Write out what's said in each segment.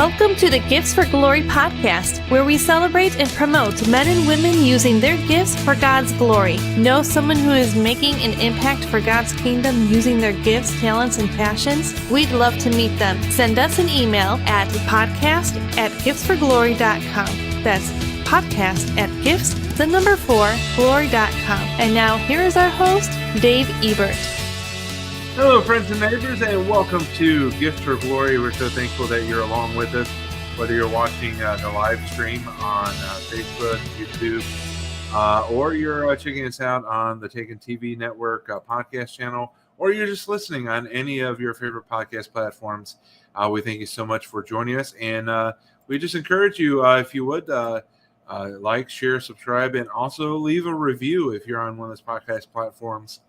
Welcome to the Gifts for Glory podcast, where we celebrate and promote men and women using their gifts for God's glory. Know someone who is making an impact for God's kingdom using their gifts, talents, and passions? We'd love to meet them. Send us an email at podcast@giftsforglory.com. That's podcast@gifts4glory.com. And now here is our host, Dave Ebert. Hello, friends and neighbors, and welcome to Gifts for Glory. We're so thankful that you're along with us, whether you're watching the live stream on Facebook, YouTube, or you're checking us out on the Taken TV Network podcast channel, or you're just listening on any of your favorite podcast platforms. We thank you so much for joining us, and we just encourage you, if you would, like, share, subscribe, and also leave a review if you're on one of those podcast platforms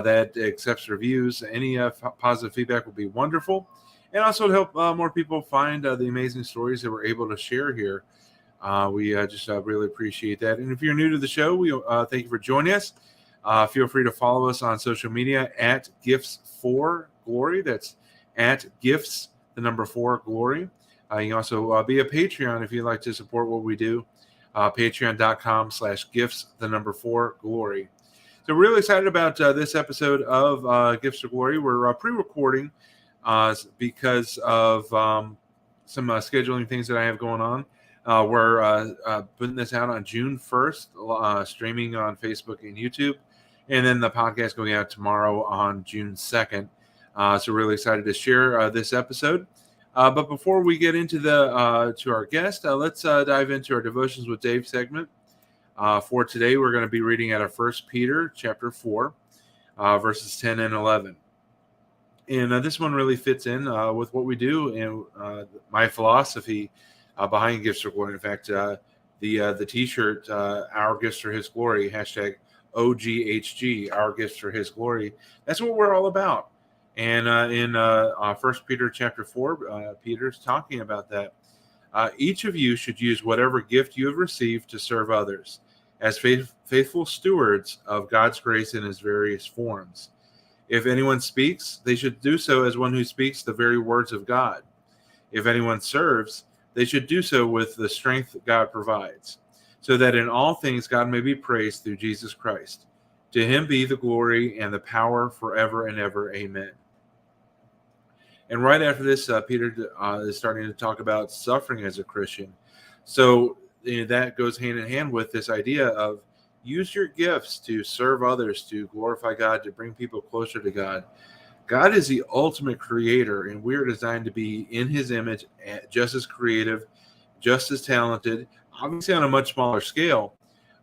that accepts reviews. Any positive feedback will be wonderful, and also to help more people find the amazing stories that we're able to share here. We just really appreciate that. And if you're new to the show, we thank you for joining us. Feel free to follow us on social media at Gifts4Glory. That's at Gifts, the number 4 Glory. You can also be a Patreon if you'd like to support what we do. Patreon.com/Gifts, the number 4 Glory. So we're really excited about this episode of Gifts for Glory. We're pre-recording because of some scheduling things that I have going on. We're putting this out on June 1st, streaming on Facebook and YouTube, and then the podcast going out tomorrow on June 2nd. So we're really excited to share this episode. But before we get into to our guest, let's dive into our Devotions with Dave segment. For today, we're going to be reading out of 1 Peter chapter 4, verses 10 and 11. And this one really fits in with what we do and my philosophy behind Gifts for Glory. In fact, the T-shirt, Our Gifts for His Glory, hashtag OGHG, Our Gifts for His Glory. That's what we're all about. And in 1 Peter chapter 4, Peter's talking about that. Each of you should use whatever gift you have received to serve others as faithful stewards of God's grace in His various forms. If anyone speaks, they should do so as one who speaks the very words of God. If anyone serves, they should do so with the strength God provides, so that in all things God may be praised through Jesus Christ. To Him be the glory and the power forever and ever. Amen. And right after this, Peter is starting to talk about suffering as a Christian. So that goes hand in hand with this idea of use your gifts to serve others, to glorify God, to bring people closer to God. God is the ultimate creator, and we are designed to be in His image, just as creative, just as talented, obviously on a much smaller scale.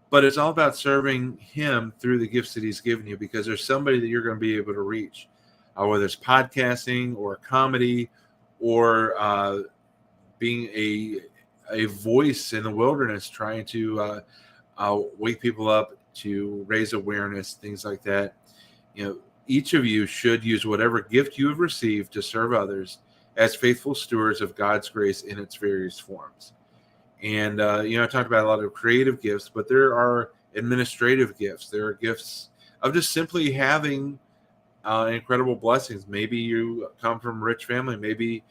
But it's all about serving Him through the gifts that He's given you, because there's somebody that you're going to be able to reach. Whether it's podcasting or comedy or being a voice in the wilderness, trying to wake people up, to raise awareness, things like that. Each of you should use whatever gift you have received to serve others as faithful stewards of God's grace in its various forms. And, I talked about a lot of creative gifts, but there are administrative gifts. There are gifts of just simply having incredible blessings. Maybe you come from a rich family. Maybe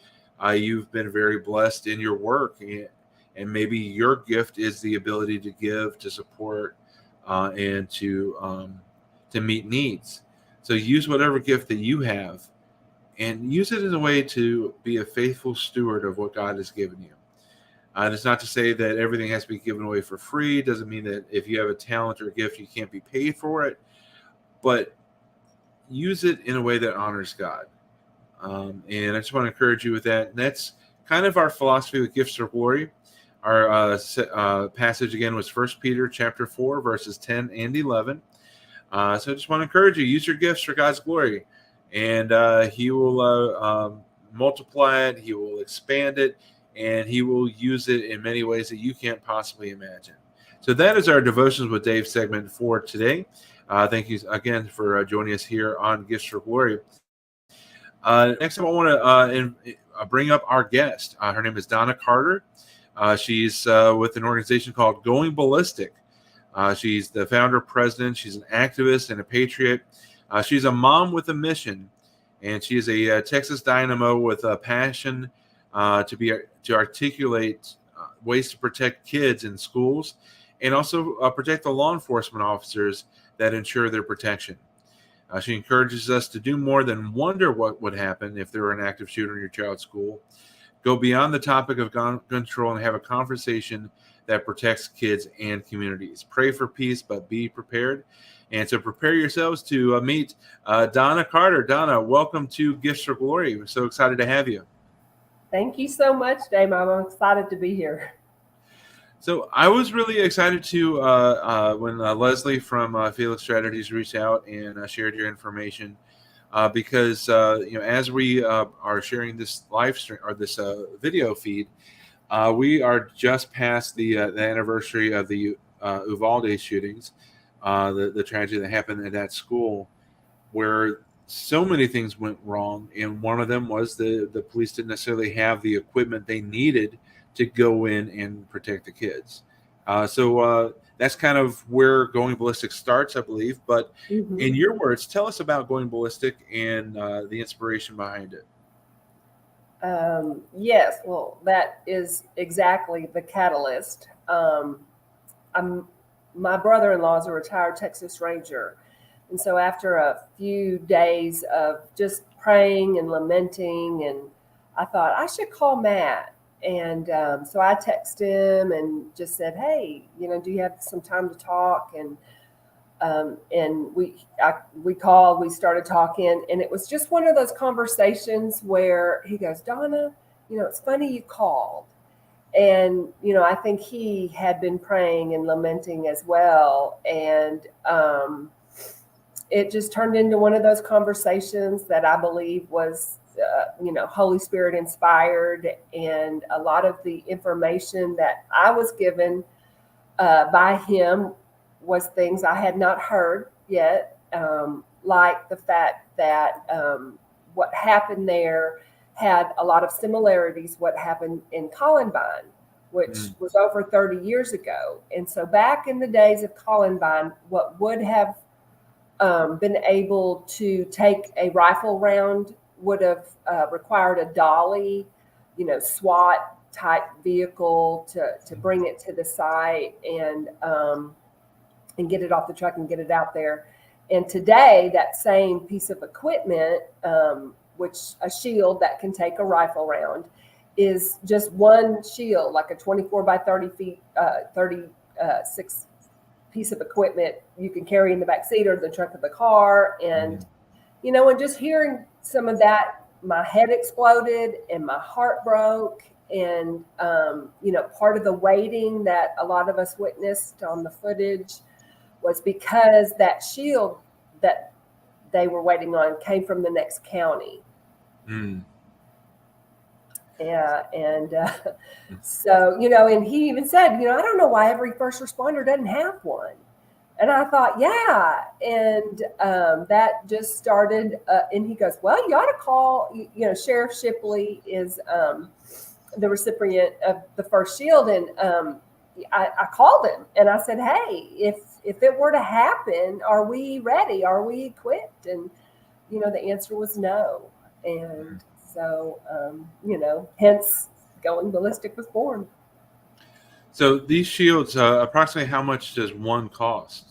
you've been very blessed in your work, and maybe your gift is the ability to give, to support, and to meet needs. So use whatever gift that you have, and use it in a way to be a faithful steward of what God has given you. And it's not to say that everything has to be given away for free. It doesn't mean that if you have a talent or a gift, you can't be paid for it. But use it in a way that honors God. And I just want to encourage you with that. And that's kind of our philosophy with Gifts for Glory. Our passage again was 1 Peter chapter 4, verses 10 and 11. So I just want to encourage you, use your gifts for God's glory. And He will multiply it, He will expand it, and He will use it in many ways that you can't possibly imagine. So that is our Devotions with Dave segment for today. Thank you again for joining us here on Gifts for Glory. Next time, I want to bring up our guest. Her name is Donna Carter. She's with an organization called Going Ballistic. She's the founder, president. She's an activist and a patriot. She's a mom with a mission, and she is a Texas dynamo with a passion to articulate ways to protect kids in schools, and also protect the law enforcement officers that ensure their protection. She encourages us to do more than wonder what would happen if there were an active shooter in your child's school. Go beyond the topic of gun control and have a conversation that protects kids and communities. Pray for peace, but be prepared. And so prepare yourselves to meet Donna Carter. Donna, welcome to Gifts for Glory. We're so excited to have you. Thank you so much, Dave. I'm excited to be here. So I was really excited to when Leslie from Felix Strategies reached out and shared your information because as we are sharing this live stream or this video feed, we are just past the anniversary of the Uvalde shootings, the tragedy that happened at that school, where so many things went wrong, and one of them was the police didn't necessarily have the equipment they needed to go in and protect the kids. So that's kind of where Going Ballistic starts, I believe. But in your words, tell us about Going Ballistic and the inspiration behind it. Yes, well, that is exactly the catalyst. My brother-in-law is a retired Texas Ranger. And so after a few days of just praying and lamenting, and I thought I should call Matt. And so I texted him and just said, hey, do you have some time to talk? And we called, we started talking, and it was just one of those conversations where he goes, Donna, it's funny you called. And, I think he had been praying and lamenting as well. And it just turned into one of those conversations that I believe was Holy Spirit inspired, and a lot of the information that I was given by him was things I had not heard yet, like the fact that what happened there had a lot of similarities what happened in Columbine, which was over 30 years ago. And so back in the days of Columbine, what would have been able to take a rifle round would have required a dolly, SWAT type vehicle to bring it to the site and get it off the truck and get it out there. And today, that same piece of equipment, which a shield that can take a rifle round, is just one shield, like a 24 by 30 feet, 36 piece of equipment you can carry in the back seat or the trunk of the car. And and just hearing some of that, my head exploded and my heart broke. And, part of the waiting that a lot of us witnessed on the footage was because that shield that they were waiting on came from the next county. Yeah. And so, and he even said, I don't know why every first responder doesn't have one. And I thought, yeah. And that just started. And he goes, well, you ought to call, Sheriff Shipley is the recipient of the first shield. And I called him and I said, hey, if it were to happen, are we ready? Are we equipped? And, the answer was no. And so, hence Going Ballistic was born. So these shields, approximately how much does one cost?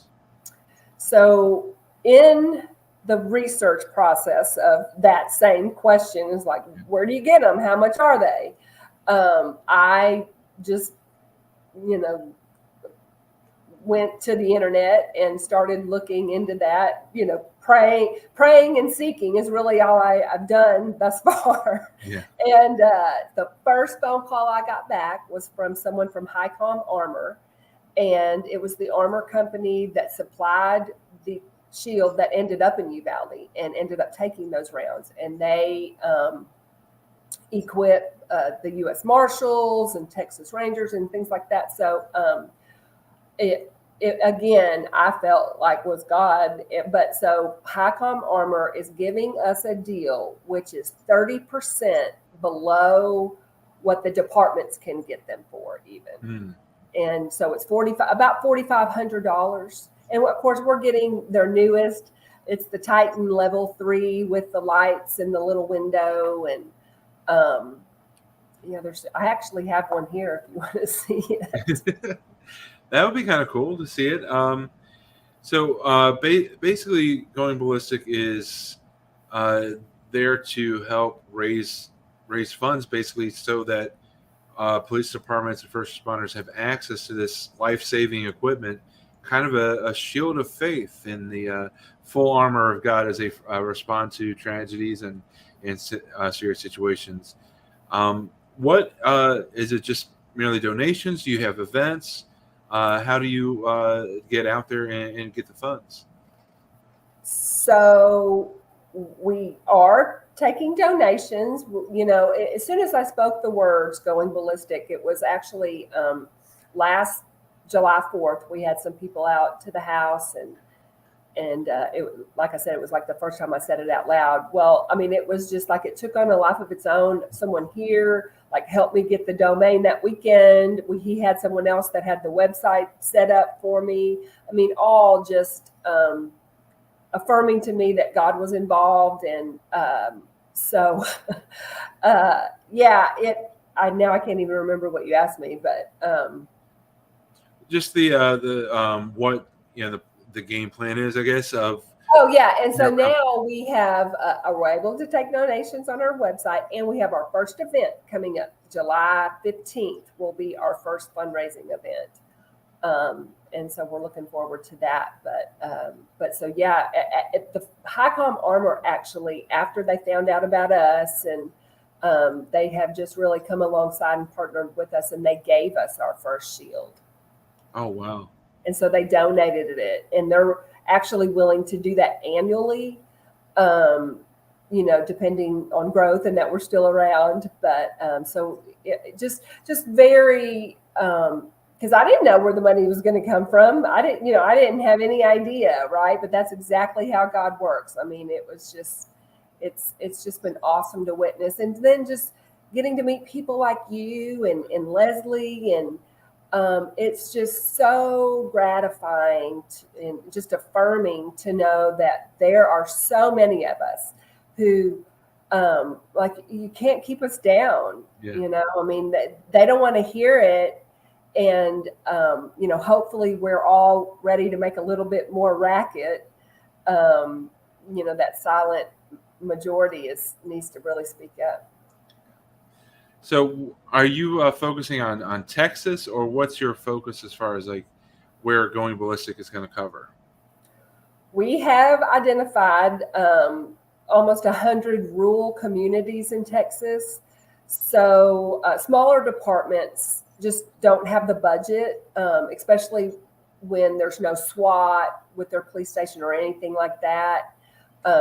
So in the research process of that same question is like, where do you get them? How much are they? I just, went to the internet and started looking into that, praying and seeking is really all I've done thus far. Yeah. And the first phone call I got back was from someone from HiCom Armor. And it was the armor company that supplied the shield that ended up in Uvalde and ended up taking those rounds. And they equip the U.S. Marshals and Texas Rangers and things like that. So it again, I felt like was God. But so HiCom Armor is giving us a deal, which is 30% below what the departments can get them for even. And so it's about $4,500. And of course, we're getting their newest. It's the Titan Level 3 with the lights and the little window. And yeah, I actually have one here if you want to see it. That would be kind of cool to see it. Basically, Going Ballistic is there to help raise funds, basically, so that police departments and first responders have access to this life-saving equipment, kind of a shield of faith in the full armor of God as they respond to tragedies and serious situations. What is it? Just merely donations? Do you have events? How do you get out there and get the funds? So we are taking donations. You know, as soon as I spoke the words Going Ballistic, it was actually last July 4th. We had some people out to the house, and it, like I said, it was like the first time I said it out loud. Well, I mean, it was just like it took on a life of its own. Someone here like helped me get the domain that weekend. He had someone else that had the website set up for me. I mean, all just affirming to me that God was involved. And yeah, I can't even remember what you asked me, but just the what the game plan is, I guess, of. Oh yeah, and so now we have we're able to take donations on our website, and we have our first event coming up. July 15th will be our first fundraising event, and so we're looking forward to that. But so yeah, at the HighCom Armor actually, after they found out about us, and they have just really come alongside and partnered with us, and they gave us our first shield. Oh wow! And so they donated it, and they're actually willing to do that annually, depending on growth and that we're still around. But so it just very, because I didn't know where the money was going to come from. I didn't have any idea, right? But that's exactly how God works. I mean, it was just, it's just been awesome to witness, and then just getting to meet people like you and Leslie, and it's just so gratifying and just affirming to know that there are so many of us who, like, you can't keep us down. Yeah. I mean, they don't want to hear it. And, hopefully we're all ready to make a little bit more racket. That silent majority needs to really speak up. So are you focusing on Texas, or what's your focus as far as like where Going Ballistic is going to cover? We have identified almost 100 rural communities in Texas. So smaller departments just don't have the budget, especially when there's no SWAT with their police station or anything like that.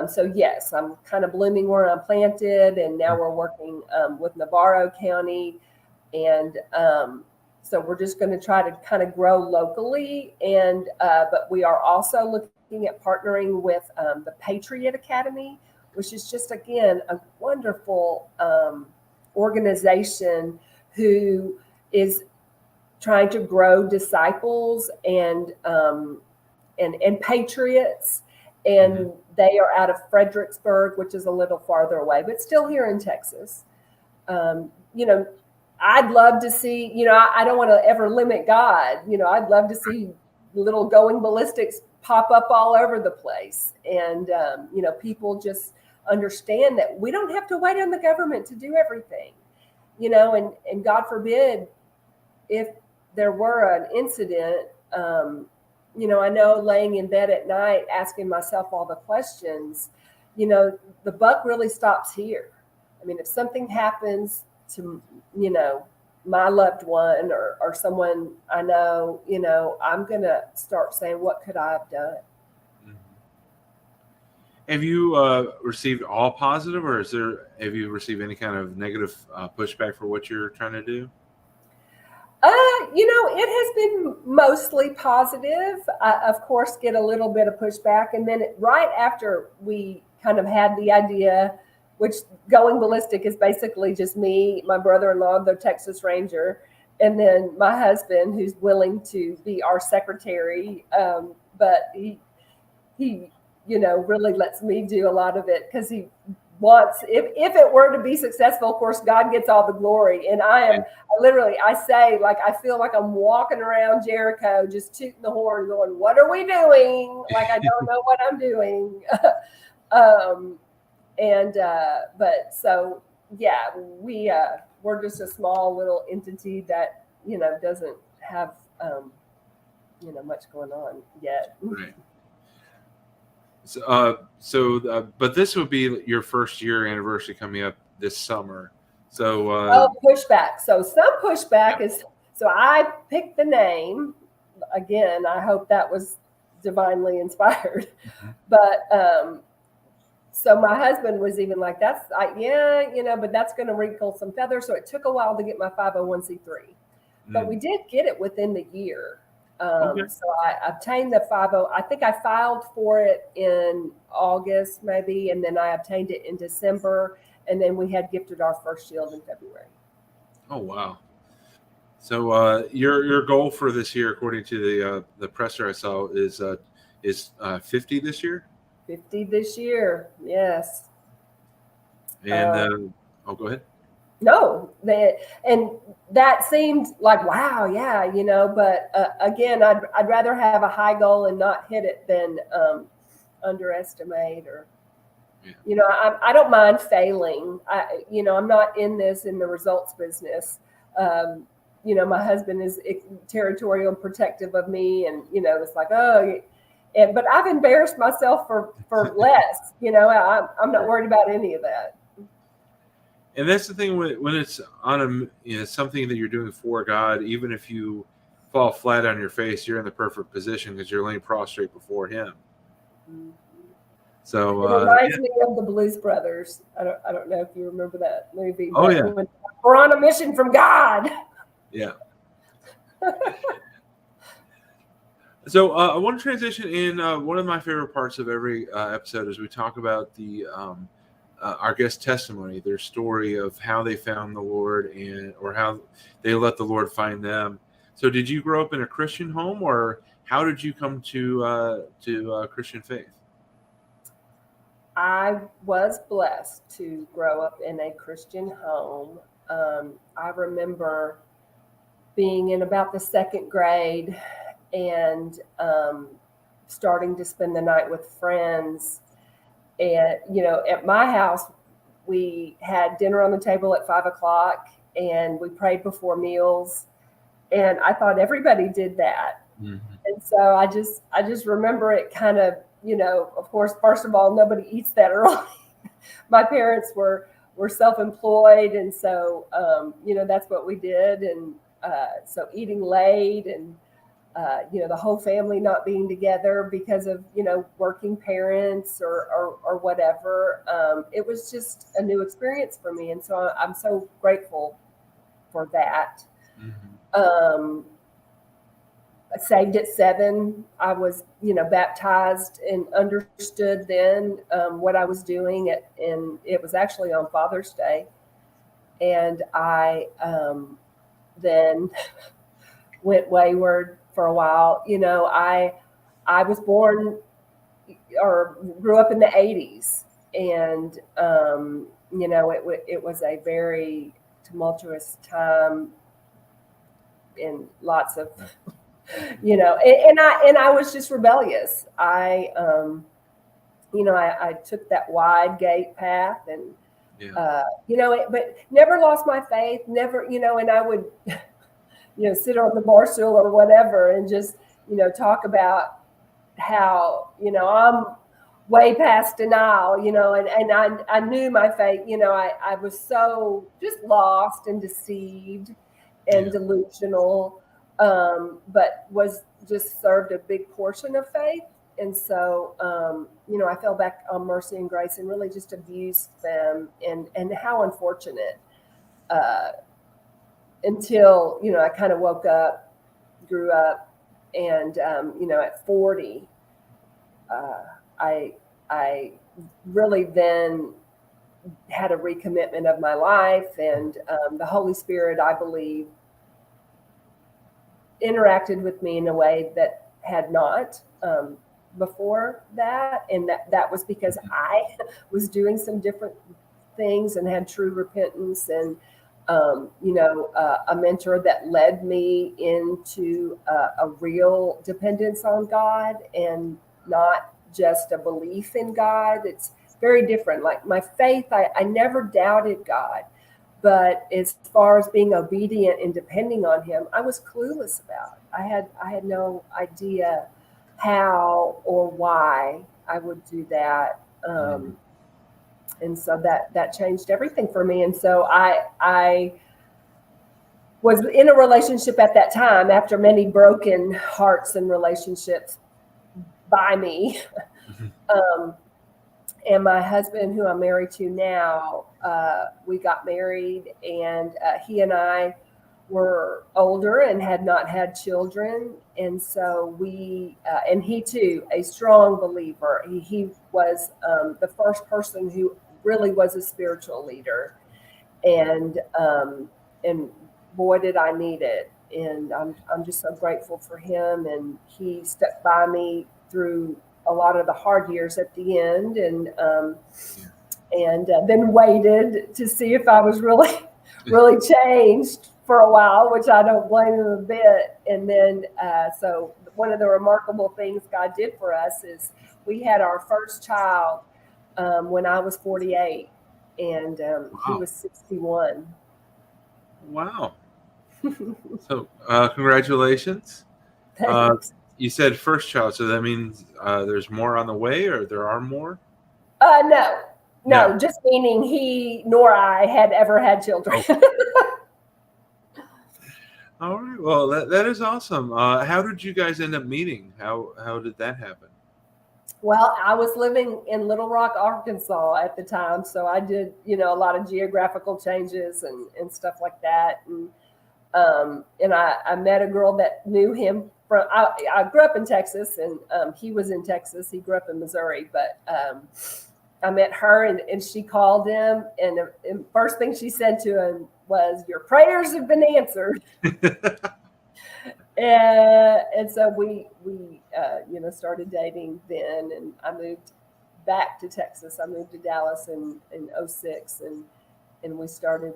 So yes, I'm kind of blooming where I'm planted, and now we're working with Navarro County, and so we're just going to try to kind of grow locally, and but we are also looking at partnering with the Patriot Academy, which is just, again, a wonderful organization who is trying to grow disciples and patriots. And they are out of Fredericksburg, which is a little farther away, but still here in Texas. I'd love to see, I don't want to ever limit God. I'd love to see little Going Ballistics pop up all over the place. And, people just understand that we don't have to wait on the government to do everything, and God forbid if there were an incident, I know laying in bed at night, asking myself all the questions, the buck really stops here. I mean, if something happens to, my loved one or someone I know, I'm going to start saying, what could I have done? Mm-hmm. Have you received all positive, or have you received any kind of negative pushback for what you're trying to do? It has been mostly positive. I, of course, get a little bit of pushback. And then right after we kind of had the idea, which Going Ballistic is basically just me, my brother-in-law, the Texas Ranger, and then my husband, who's willing to be our secretary. But he really lets me do a lot of it because he wants, if it were to be successful, of course, God gets all the glory. And I say, like, I feel like I'm walking around Jericho, just tooting the horn going, what are we doing? Like, I don't know what I'm doing. But so, yeah, we're just a small little entity that, doesn't have, much going on yet. Right. But this would be your first year anniversary coming up this summer. So pushback. So some pushback is, so I picked the name. Again, I hope that was divinely inspired. Mm-hmm. But so my husband was even like, but that's going to wrinkle some feathers. So it took a while to get my 501c3. But we did get it within the year. So I obtained the 50. I think I filed for it in August, maybe, and then I obtained it in December, and then we had gifted our first shield in February. Oh wow! So your goal for this year, according to the presser I saw, is 50 this year. 50 this year, yes. And go ahead. No, that seemed like, wow, yeah, but again, I'd rather have a high goal and not hit it than underestimate or, I don't mind failing. I'm not in the results business. My husband is territorial and protective of me, and, it's like, but I've embarrassed myself for less, I'm not worried about any of that. And that's the thing when it's on something that you're doing for God, even if you fall flat on your face, you're in the perfect position because you're laying prostrate before Him. Mm-hmm. So it reminds me of the Blues Brothers. I don't know if you remember that movie. Oh yeah, we're on a mission from God. Yeah. So I want to transition in. One of my favorite parts of every episode is we talk about our guest testimony, their story of how they found the Lord or how they let the Lord find them. So did you grow up in a Christian home, or how did you come to Christian faith? I was blessed to grow up in a Christian home. I remember being in about the second grade and starting to spend the night with friends. And, at my house, we had dinner on the table at 5:00 and we prayed before meals. And I thought everybody did that. Mm-hmm. And so I just remember it kind of, of course, first of all, nobody eats that early. My parents were self-employed. And so, that's what we did. And so eating late and, the whole family not being together because of, working parents or whatever. It was just a new experience for me. And so I'm so grateful for that. Mm-hmm. Saved at 7. I was, baptized and understood then what I was doing and it was actually on Father's Day. And I then went wayward for a while. I was born or grew up in the 80s, and it was a very tumultuous time and lots of and I was just rebellious. I took that wide gate path and but never lost my faith, never, and I would sit on the bar stool or whatever and just, talk about how, I'm way past denial, and I knew my faith, I was so just lost and deceived and delusional, but was just served a big portion of faith. And so, I fell back on mercy and grace and really just abused them and how unfortunate, until, I kind of woke up, grew up, and, at 40, I really then had a recommitment of my life, and the Holy Spirit, I believe, interacted with me in a way that had not before that, and that was because I was doing some different things and had true repentance, and a mentor that led me into a real dependence on God, and not just a belief in God. It's very different. Like my faith, I never doubted God, but as far as being obedient and depending on Him, I was clueless about. I had no idea how or why I would do that. And so that changed everything for me. And so I was in a relationship at that time, after many broken hearts and relationships by me. And my husband, who I'm married to now, we got married, and he and I were older and had not had children. And so and he too, a strong believer. He was the first person who really was a spiritual leader. And boy, did I need it. And I'm just so grateful for him. And he stuck by me through a lot of the hard years at the end, and then waited to see if I was really changed for a while, which I don't blame him a bit. And then, so one of the remarkable things God did for us is we had our first child when I was 48, and he was 61. Wow. So congratulations. Thanks. You said first child, so that means there's more on the way, or there are more? No, just meaning he nor I had ever had children. Okay. All right. Well, that is awesome. How did you guys end up meeting? How did that happen? Well, I was living in Little Rock, Arkansas at the time, so I did, a lot of geographical changes and stuff like that. And I met a girl that knew him from. I grew up in Texas, and he was in Texas. He grew up in Missouri, but I met her, and she called him, and the first thing she said to him was, "Your prayers have been answered." And so we started dating then, and I moved back to Texas. I moved to Dallas in 2006, and we started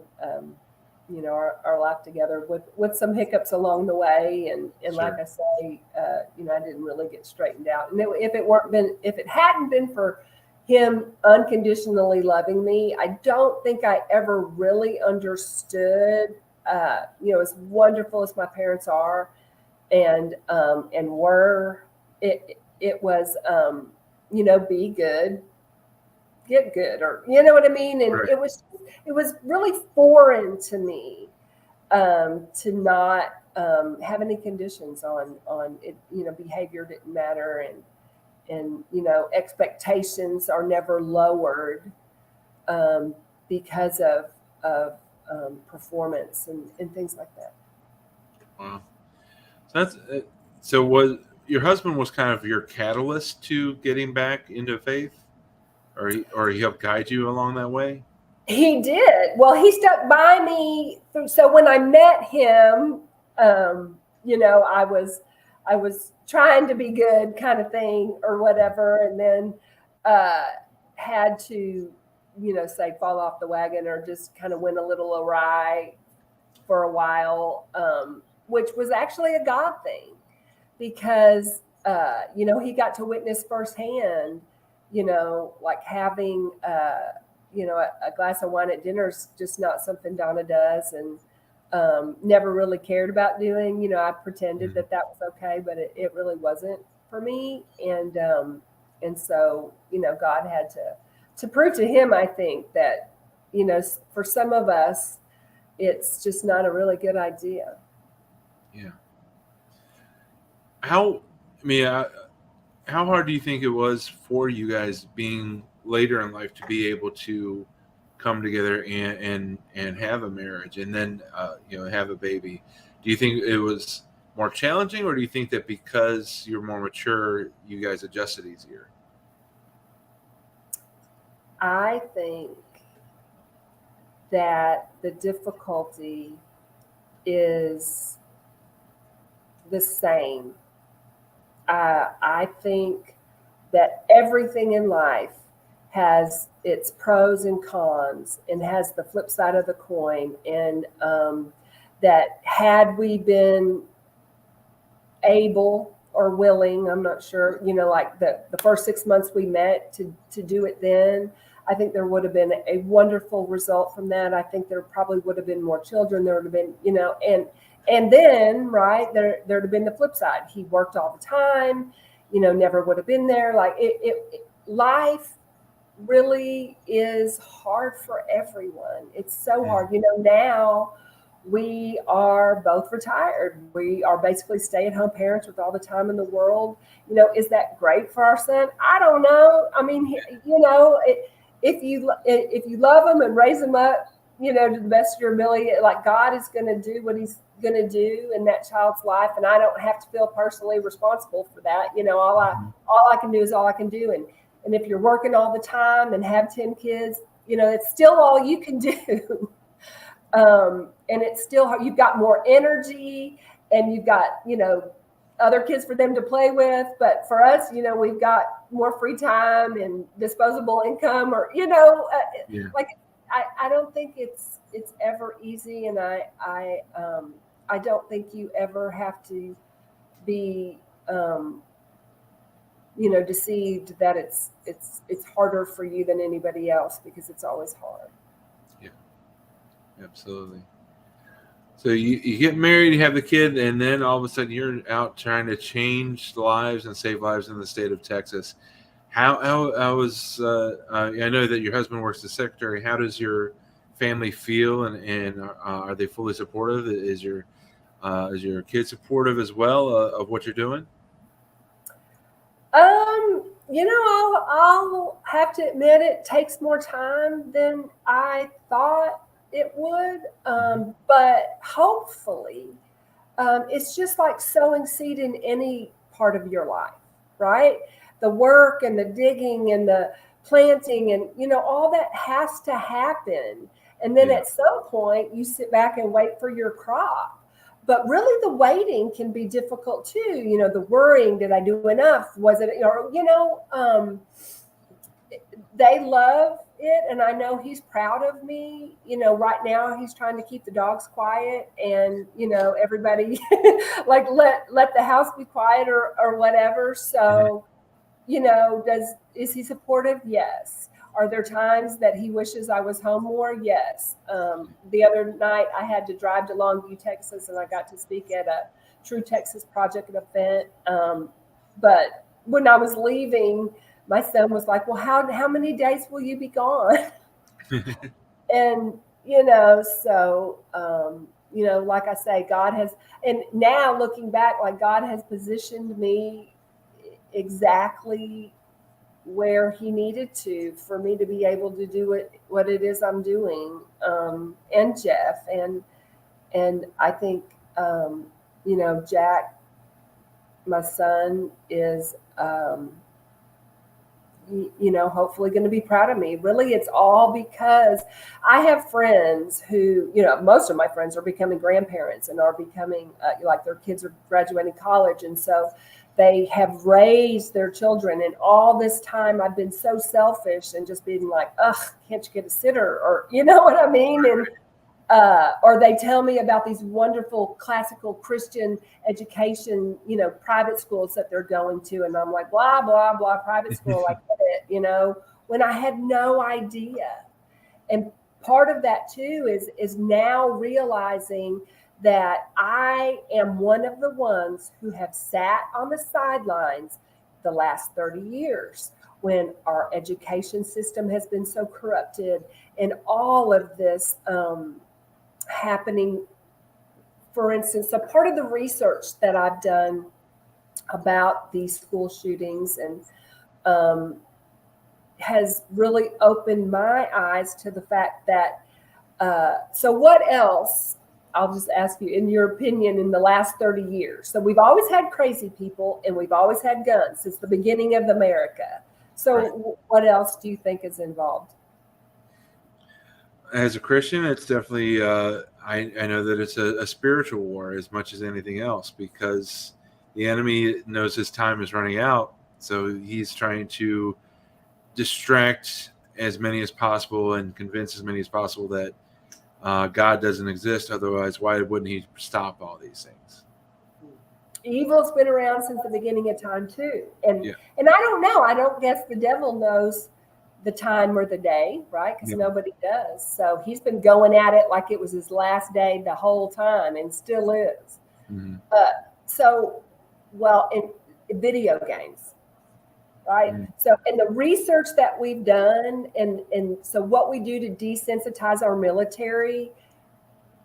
our life together with some hiccups along the way, and Sure. Like I say, I didn't really get straightened out. And if it hadn't been for him unconditionally loving me, I don't think I ever really understood. As wonderful as my parents are, and were, it was be good, get good, or you know what I mean. And Right. it was really foreign to me to not have any conditions on it. Behavior didn't matter, and expectations are never lowered because of performance and things like that. Wow. So was your husband was kind of your catalyst to getting back into faith, or he helped guide you along that way? He did. Well, he stuck by me so when I met him, I was trying to be good, kind of thing, or whatever, and then had to say fall off the wagon, or just kind of went a little awry for a while, which was actually a God thing, because he got to witness firsthand, like having a glass of wine at dinner is just not something Donna does, and never really cared about doing. I pretended that was okay, but it really wasn't for me. And so God had to prove to him, I think, that for some of us it's just not a really good idea. Yeah. How hard do you think it was for you guys, being later in life, to be able to come together and have a marriage, and then have a baby? Do you think it was more challenging, or do you think that because you're more mature, you guys adjusted easier? I think that the difficulty is the same. I think that everything in life has its pros and cons and has the flip side of the coin. And that had we been able or willing, I'm not sure, like the first 6 months we met to do it then, I think there would have been a wonderful result from that. I think there probably would have been more children. There would have been, and then, right, there'd have been the flip side. He worked all the time, never would have been there. Like life really is hard for everyone. It's so hard. Now we are both retired. We are basically stay-at-home parents with all the time in the world. Is that great for our son? I don't know. I mean, if you love him and raise him up, to the best of your ability, like God is going to do what he's going to do in that child's life. And I don't have to feel personally responsible for that. All I can do is all I can do. And if you're working all the time and have 10 kids, it's still all you can do. And it's still, you've got more energy and you've got, other kids for them to play with. But for us, we've got more free time and disposable income, or, like, I don't think it's ever easy. And I don't think you ever have to be, deceived that it's harder for you than anybody else, because it's always hard. Yeah, absolutely. So you get married, you have the kid, and then all of a sudden you're out trying to change lives and save lives in the state of Texas. How was I know that your husband works the secretary. How does your family feel, and are they fully supportive? Is your kid supportive as well of what you're doing? I'll have to admit it takes more time than I thought it would, but hopefully it's just like sowing seed in any part of your life, right? The work and the digging and the planting and all that has to happen, and then at some point you sit back and wait for your crop. But really the waiting can be difficult too. The worrying, did I do enough? Was it, they love it. And I know he's proud of me. Right now he's trying to keep the dogs quiet and, everybody like let the house be quiet or whatever. So, is he supportive? Yes. Are there times that he wishes I was home more? Yes. The other night I had to drive to Longview, Texas, and I got to speak at a True Texas Project event. But when I was leaving, my son was like, well, how many days will you be gone? And, so, like I say, God has, and now looking back, like God has positioned me exactly where he needed to for me to be able to do what it is I'm doing, and Jeff. And I think, Jack, my son, is, hopefully going to be proud of me. Really, it's all because I have friends who, most of my friends are becoming grandparents and are becoming like their kids are graduating college. And so they have raised their children. And all this time I've been so selfish and just being like, ugh, can't you get a sitter? Or, you know what I mean? And, or they tell me about these wonderful classical Christian education, private schools that they're going to. And I'm like, blah, blah, blah, private school. I get it, when I had no idea. And part of that too is now realizing that I am one of the ones who have sat on the sidelines the last 30 years when our education system has been so corrupted and all of this happening. For instance, a part of the research that I've done about these school shootings and has really opened my eyes to the fact that, so what else, I'll just ask you, in your opinion, in the last 30 years? So we've always had crazy people and we've always had guns since the beginning of America. So right. What else do you think is involved? As a Christian, it's definitely, I know that it's a spiritual war as much as anything else, because the enemy knows his time is running out. So he's trying to distract as many as possible and convince as many as possible that God doesn't exist. Otherwise, why wouldn't he stop all these things? Evil's been around since the beginning of time too. And Yeah. and I don't know. I don't guess the devil knows the time or the day, right? Because nobody does. So he's been going at it like it was his last day the whole time, and still is. Mm-hmm. In video games, right? Mm-hmm. So in the research that we've done, and so what we do to desensitize our military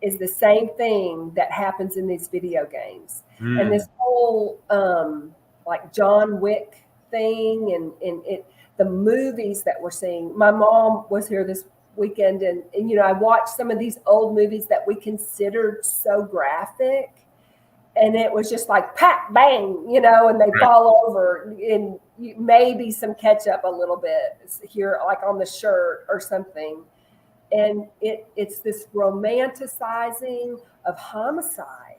is the same thing that happens in these video games. Mm. And this whole like John Wick thing and the movies that we're seeing. My mom was here this weekend and I watched some of these old movies that we considered so graphic, and it was just like pat bang, and they fall over, and maybe some ketchup a little bit here, like on the shirt or something. And it's this romanticizing of homicide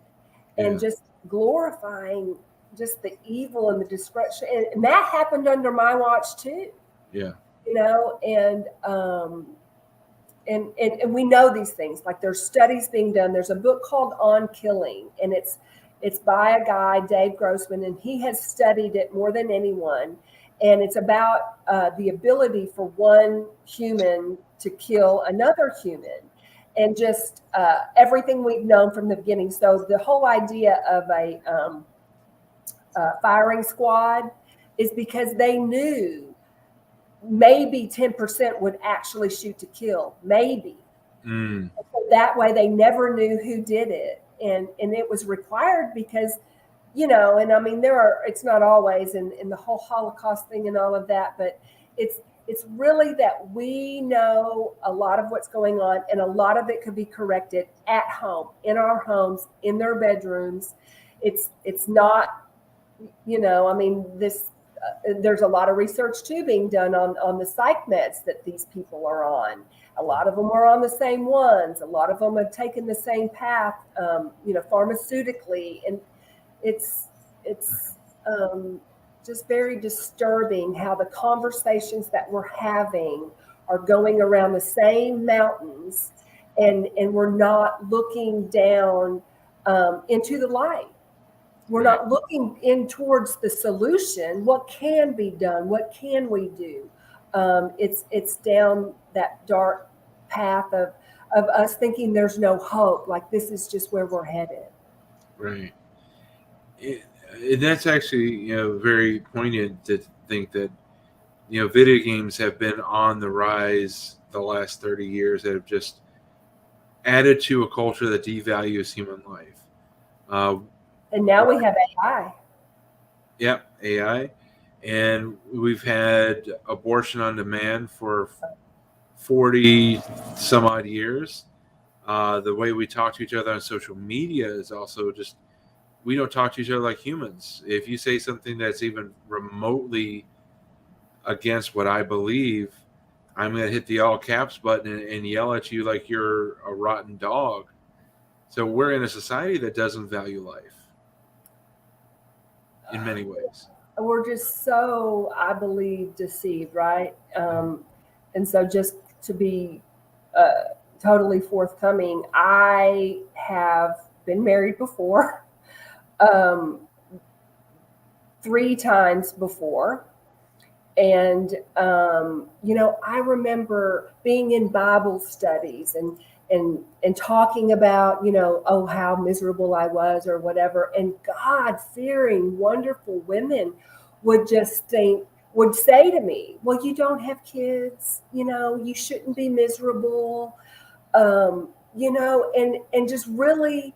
and just glorifying just the evil and the destruction. And that happened under my watch too. Yeah. And we know these things. Like there's studies being done. There's a book called On Killing, and it's by a guy, Dave Grossman, and he has studied it more than anyone. And it's about the ability for one human to kill another human, and just everything we've known from the beginning. So the whole idea of a firing squad is because they knew maybe 10% would actually shoot to kill, maybe. Mm. So that way they never knew who did it. And it was required because and I mean, it's not always in the whole Holocaust thing and all of that, but it's really that we know a lot of what's going on, and a lot of it could be corrected at home, in our homes, in their bedrooms. It's not, I mean, there's a lot of research too being done on the psych meds that these people are on. A lot of them are on the same ones. A lot of them have taken the same path, pharmaceutically, and it's just very disturbing how the conversations that we're having are going around the same mountains, and we're not looking down into the light. We're not looking in towards the solution. What can be done? What can we do? It's down that dark path of us thinking there's no hope. Like this is just where we're headed. Right. That's actually, very poignant to think that, video games have been on the rise the last 30 years that have just added to a culture that devalues human life. And now we have AI. Yep, AI. And we've had abortion on demand for 40 some odd years. The way we talk to each other on social media is also just, we don't talk to each other like humans. If you say something that's even remotely against what I believe, I'm going to hit the all caps button and yell at you like you're a rotten dog. So we're in a society that doesn't value life in many ways. We're just so, I believe, deceived, right? And so just to be totally forthcoming, I have been married before. 3 times before. And, I remember being in Bible studies and talking about, how miserable I was or whatever. And God-fearing, wonderful women would say to me, well, you don't have kids, you shouldn't be miserable, and just really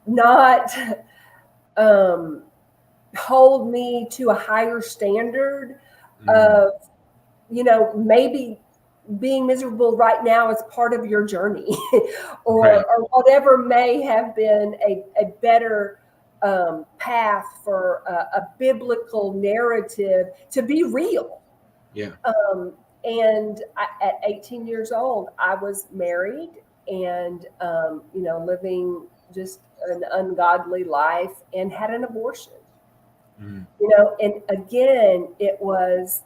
not hold me to a higher standard of, maybe being miserable right now is part of your journey or whatever may have been a better path for a biblical narrative to be real. Yeah. And at 18 years old, I was married and, living just an ungodly life and had an abortion. You know, and again, it was,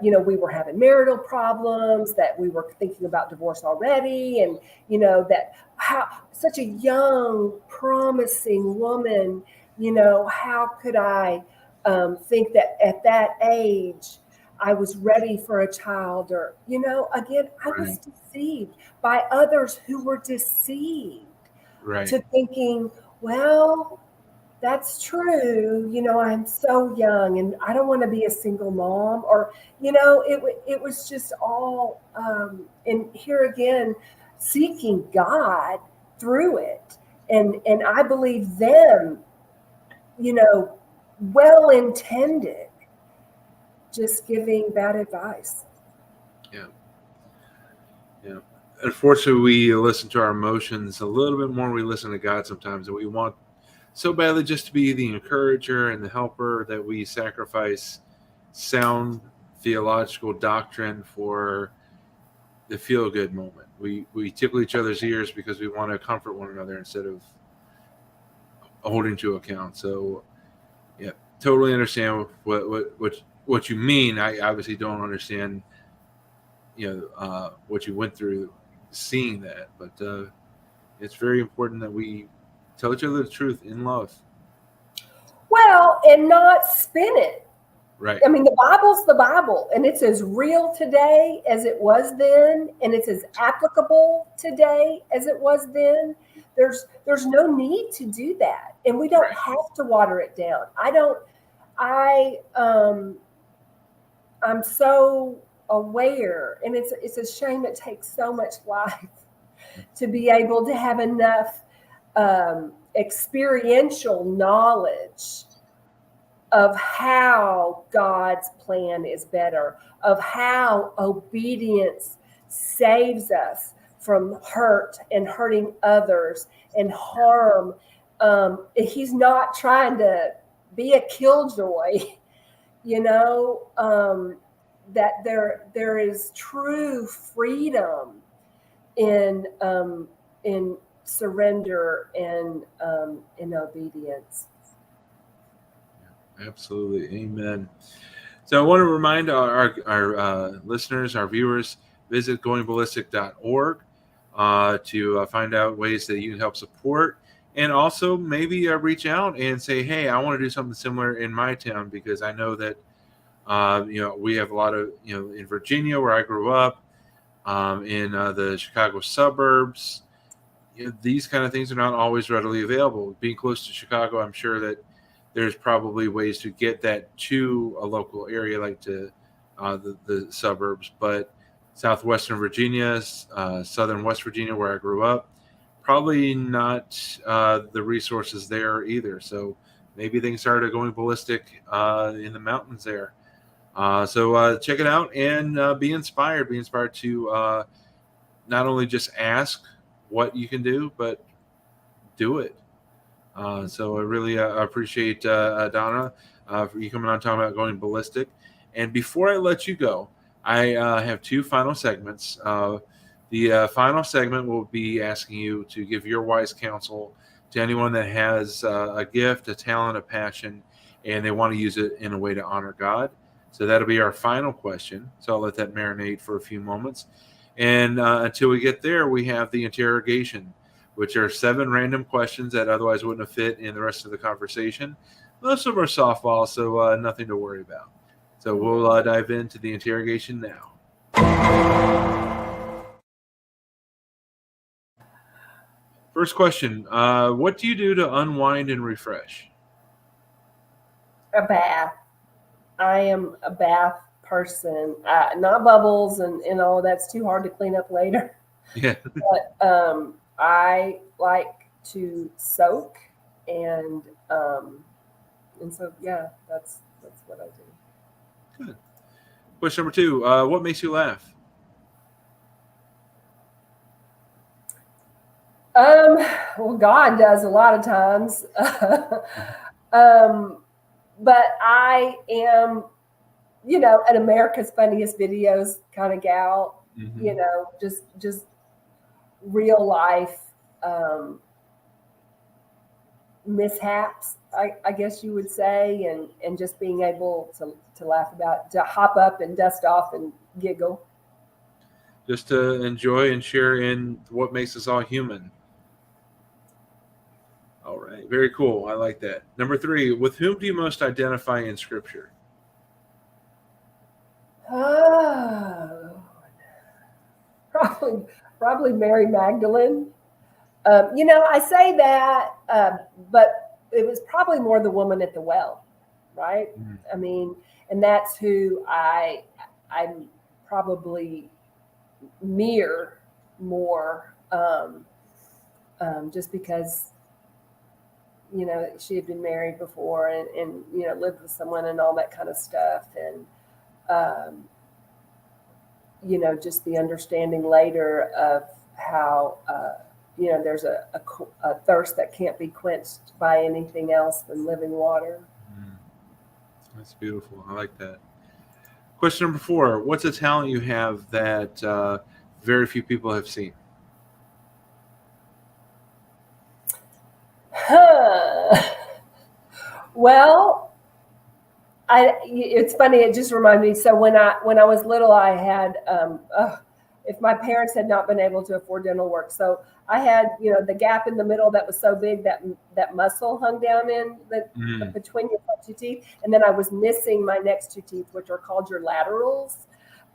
you know, we were having marital problems, that we were thinking about divorce already. And, you know, that how such a young, promising woman, you know, how could I think that at that age I was ready for a child? Or, you know, again, I was deceived by others who were deceived to thinking, well, that's true. You know, I'm so young and I don't want to be a single mom. Or, you know, it was just all, and here again, seeking God through it. And I believe them, you know, well intended, just giving bad advice. Yeah. Yeah. Unfortunately, we listen to our emotions a little bit more than we listen to God sometimes, and we want so badly just to be the encourager and the helper that we sacrifice sound theological doctrine for the feel-good moment. We tickle each other's ears because we want to comfort one another instead of holding to account. So, yeah, totally understand what you mean. I obviously don't understand, you know, what you went through seeing that, but it's very important that we tell each other the truth in love. Well, and not spin it. Right. I mean, the Bible's the Bible, and it's as real today as it was then, and it's as applicable today as it was then. There's no need to do that, and we don't have to water it down. I'm so aware, and it's a shame it takes so much life to be able to have enough experiential knowledge of how God's plan is better, of how obedience saves us from hurt and hurting others and harm. He's not trying to be a killjoy, you know, that there is true freedom in surrender and in obedience. Absolutely. Amen. So I want to remind our listeners, our viewers, visit goingballistic.org to find out ways that you can help support, and also maybe reach out and say, hey, I want to do something similar in my town, because I know that, you know, we have a lot of, you know, in Virginia where I grew up, in the Chicago suburbs, you know, these kind of things are not always readily available. Being close to Chicago, I'm sure that there's probably ways to get that to a local area, like to the suburbs. But southwestern Virginia, southern West Virginia, where I grew up, probably not the resources there either. So maybe they can start Going Ballistic in the mountains there. So check it out and be inspired. Be inspired to not only just ask what you can do, but do it. So I really appreciate Donna for you coming on talking about Going Ballistic. And before I let you go, I have two final segments. The final segment will be asking you to give your wise counsel to anyone that has a gift, a talent, a passion, and they want to use it in a way to honor God. So that'll be our final question. So I'll let that marinate for a few moments. And until we get there, we have the interrogation, which are 7 random questions that otherwise wouldn't have fit in the rest of the conversation. Most of them are softball, so nothing to worry about. So we'll dive into the interrogation now. First question, what do you do to unwind and refresh? A bath. I am a bath person. Not bubbles and all that's too hard to clean up later. Yeah. But I like to soak, and so yeah, that's what I do. Good. Question number 2, what makes you laugh? Well, God does a lot of times. But I am, you know, an America's Funniest Videos kind of gal. Mm-hmm. You know, just real life, mishaps, I guess you would say, and just being able to laugh about, to hop up and dust off and giggle. Just to enjoy and share in what makes us all human. All right. Very cool. I like that. Number 3, with whom do you most identify in Scripture? Oh, probably Mary Magdalene. I say that, but it was probably more the woman at the well, right? Mm-hmm. I mean, and that's who I'm probably mirror more, just because, she had been married before and lived with someone and all that kind of stuff. And, just the understanding later of how, there's a thirst that can't be quenched by anything else than living water. That's beautiful. I like that. Question number 4. What's a talent you have that very few people have seen? Well, it's funny. It just reminded me. So when I was little, I had, if my parents had not been able to afford dental work, so I had, the gap in the middle that was so big that muscle hung down in between your front 2 teeth, and then I was missing my next 2 teeth, which are called your laterals,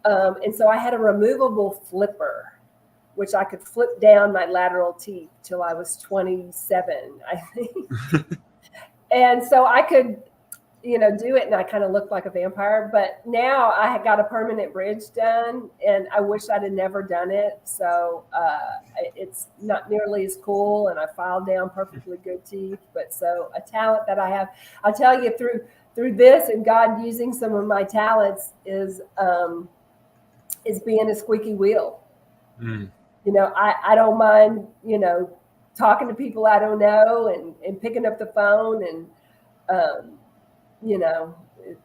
and so I had a removable flipper, which I could flip down my lateral teeth till I was 27, I think, and so I could, do it, and I kind of looked like a vampire. But now I had got a permanent bridge done, and I wish I'd have never done it. So it's not nearly as cool, and I filed down perfectly good teeth. But so a talent that I have, I'll tell you, through this and God using some of my talents is being a squeaky wheel. Mm. I don't mind, talking to people I don't know and picking up the phone and,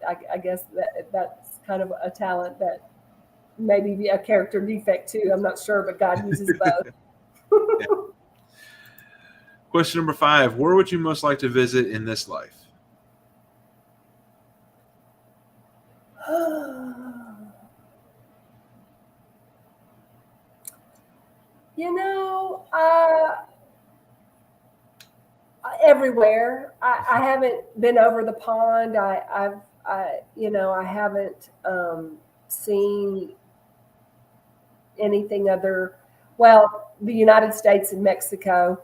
I guess that's kind of a talent that maybe be a character defect too. I'm not sure, but God uses both. Yeah. Question number 5. Where would you most like to visit in this life? Everywhere. I haven't been over the pond. I haven't seen anything other. Well, the United States and Mexico.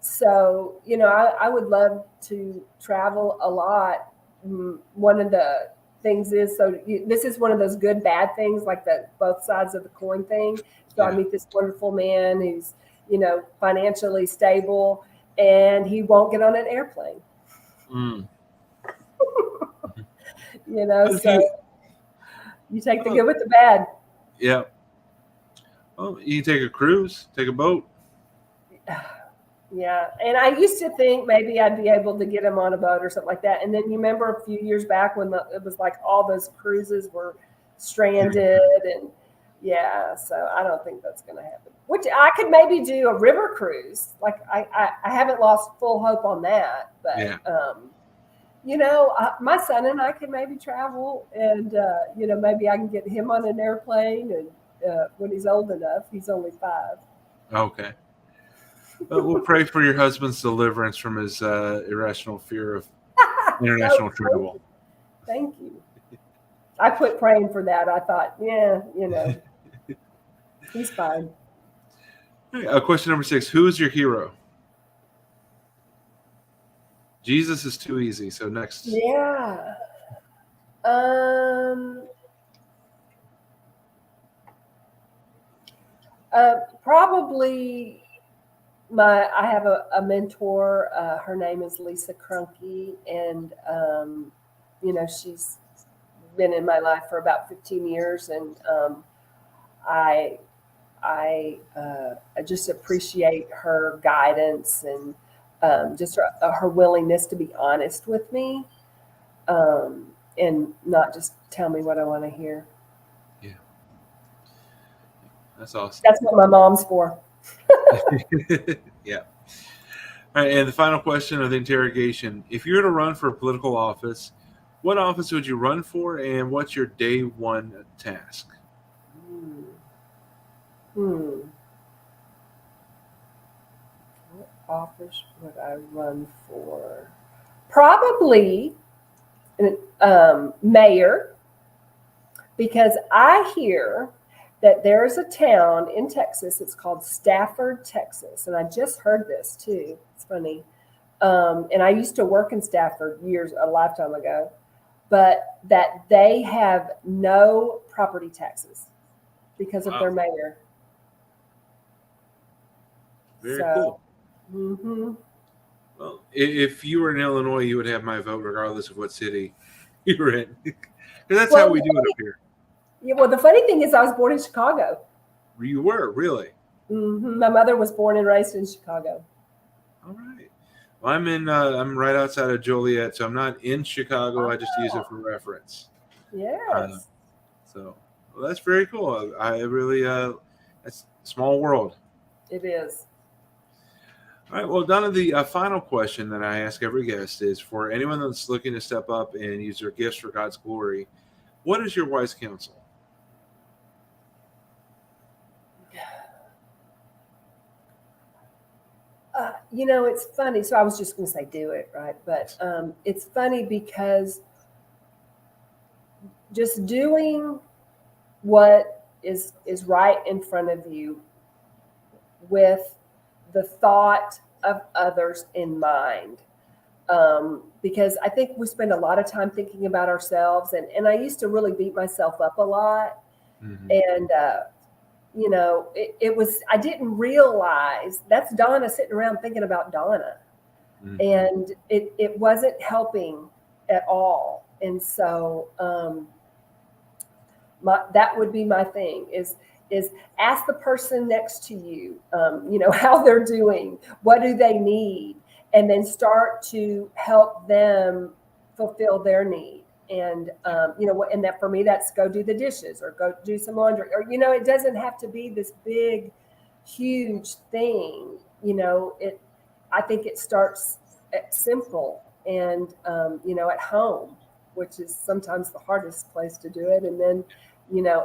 So I would love to travel a lot. One of the things is, this is one of those good bad things, like the both sides of the coin thing. So I meet this wonderful man who's financially stable, and he won't get on an airplane. So you take the good with the bad. Yeah. Well, you can take a cruise, take a boat. Yeah. And I used to think maybe I'd be able to get him on a boat or something like that. And then you remember a few years back when it was like all those cruises were stranded, and so I don't think that's going to happen. Which I could maybe do a river cruise. Like I haven't lost full hope on that, but my son and I can maybe travel, and maybe I can get him on an airplane, and when he's old enough. He's only 5. Okay. We'll pray for your husband's deliverance from his irrational fear of international travel. Thank you. I quit praying for that. I thought, he's fine. Question number 6. Who is your hero? Jesus is too easy. So next. Yeah. Probably I have a mentor. Her name is Lisa Krunke, and she's been in my life for about 15 years, and I just appreciate her guidance and just her willingness to be honest with me, and not just tell me what I want to hear. Yeah, that's awesome. That's what my mom's for. Yeah. All right, and the final question of the interrogation. If you were to run for political office, what office would you run for, and what's your day one task? What office would I run for? Probably mayor, because I hear that there's a town in Texas. It's called Stafford, Texas, and I just heard this too. It's funny, and I used to work in Stafford a lifetime ago, but that they have no property taxes because of their mayor. Very cool. Mm-hmm. Well, if you were in Illinois, you would have my vote regardless of what city you were in. Because that's how we do it up here. Yeah, well, the funny thing is I was born in Chicago. You were? Really? Mm-hmm. My mother was born and raised in Chicago. All right. Well, I'm right outside of Joliet, so I'm not in Chicago. I just use it for reference. Yes. Well, that's very cool. I really, that's a small world. It is. All right. Well, Donna, the final question that I ask every guest is for anyone that's looking to step up and use their gifts for God's glory, what is your wise counsel? It's funny. So I was just going to say do it, right? But it's funny because just doing what is right in front of you with the thought of others in mind. Because I think we spend a lot of time thinking about ourselves, and I used to really beat myself up a lot. Mm-hmm. And, I didn't realize that's Donna sitting around thinking about Donna. Mm-hmm. And it wasn't helping at all. And so that would be my thing is ask the person next to you, how they're doing, what do they need, and then start to help them fulfill their need. And, and that for me, that's go do the dishes or go do some laundry or, it doesn't have to be this big, huge thing. I think it starts at simple and, at home, which is sometimes the hardest place to do it. And then,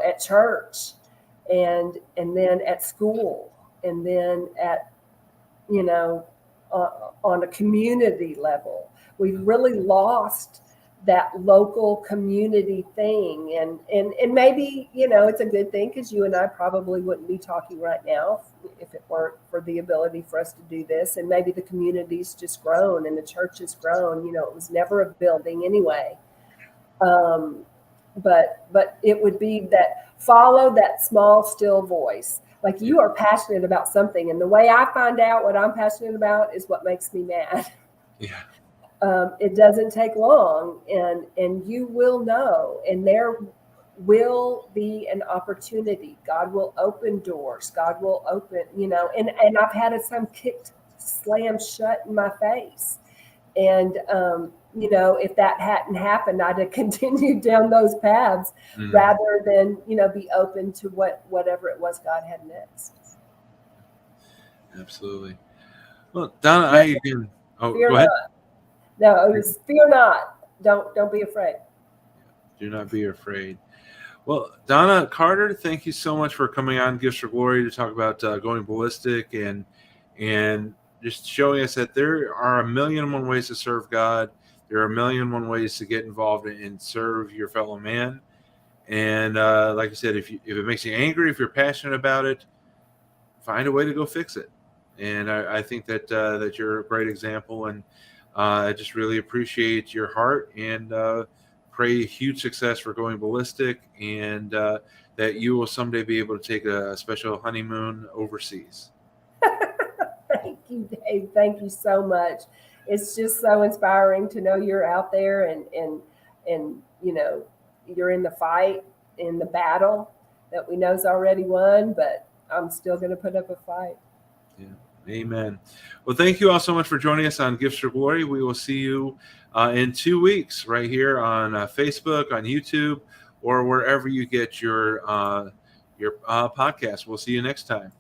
at church and then at school and then at, on a community level. We've really lost that local community thing. And maybe, it's a good thing because you and I probably wouldn't be talking right now if it weren't for the ability for us to do this. And maybe the community's just grown and the church has grown. It was never a building anyway. But it would be that follow that small, still voice. Like you are passionate about something. And the way I find out what I'm passionate about is what makes me mad. Yeah. It doesn't take long and you will know, and there will be an opportunity. God will open doors. God will open, and I've had some kicked, slammed shut in my face. And, if that hadn't happened, I'd have continued down those paths rather than, be open to whatever it was God had next. Absolutely. Well, Donna, go ahead. No, it was fear not. Don't be afraid. Do not be afraid. Well, Donna Carter, thank you so much for coming on Gifts for Glory to talk about going ballistic and just showing us that there are a million and one ways to serve God. There are a million and one ways to get involved and serve your fellow man. And like I said, if it makes you angry, if you're passionate about it, find a way to go fix it. And I think that you're a great example. And I just really appreciate your heart and pray huge success for going ballistic and that you will someday be able to take a special honeymoon overseas. Thank you, Dave. Thank you so much. It's just so inspiring to know you're out there and you're in the fight, in the battle that we know is already won, but I'm still going to put up a fight. Yeah. Amen. Well, thank you all so much for joining us on Gifts for Glory. We will see you in 2 weeks right here on Facebook, on YouTube, or wherever you get your podcast. We'll see you next time.